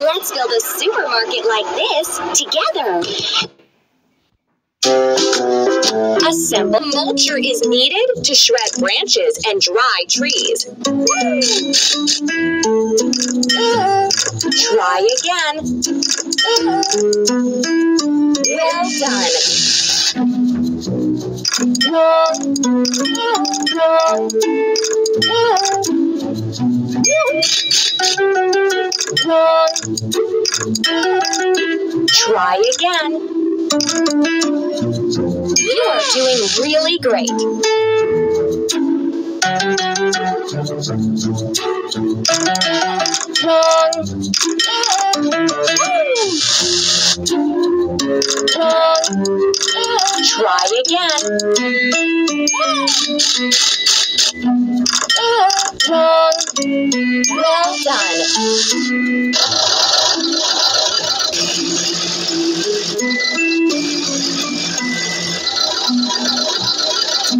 Let's build a supermarket like this together. Assemble mulcher is needed to shred branches and dry trees. Try again. Well done. Try again. You are doing really great. Try again. Well done.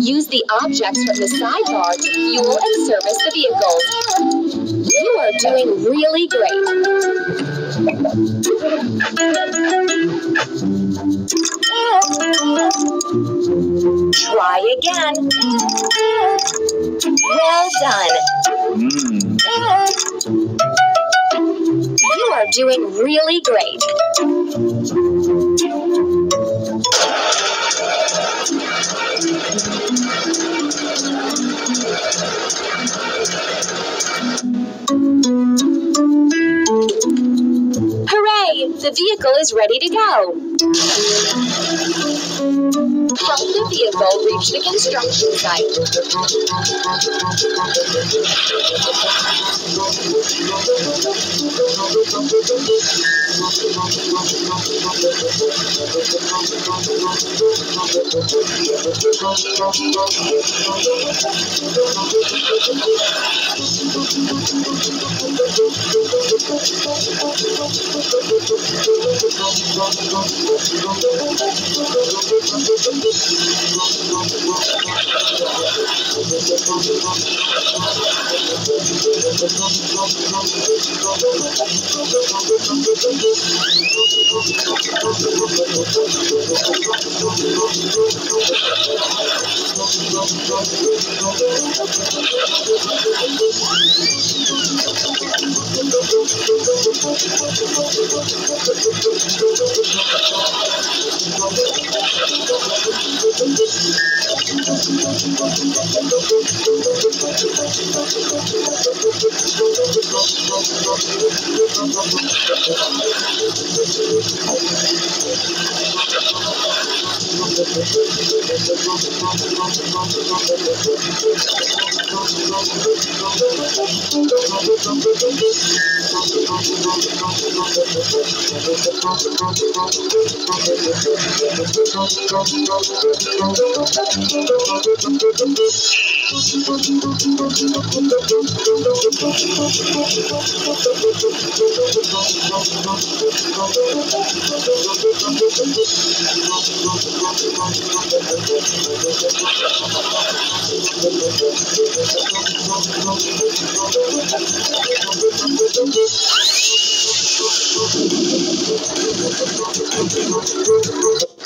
Use the objects from the sidebar to fuel and service the vehicles. You are doing really great. Try again. Well done. You are doing really great. Hooray! The vehicle is ready to go. Help the vehicle reach the construction site.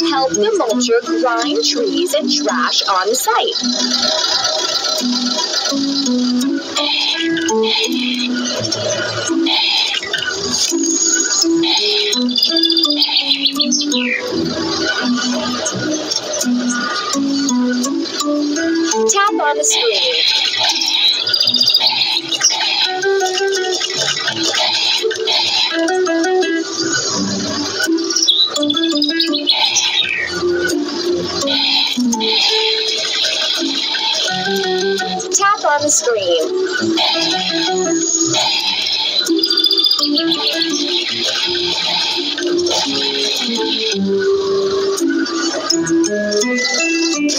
Help the mulcher grind trees and trash on site. Tap on the screen. Tap on the screen.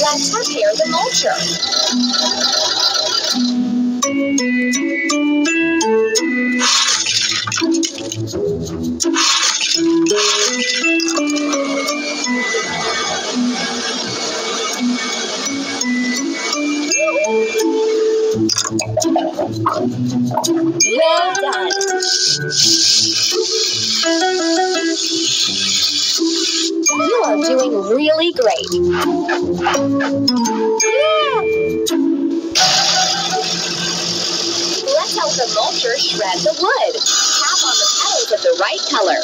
Let's repair the mulcher. Well done. doing really great. Yeah! Let's help the mulcher shred the wood. Tap on the petals of the right color.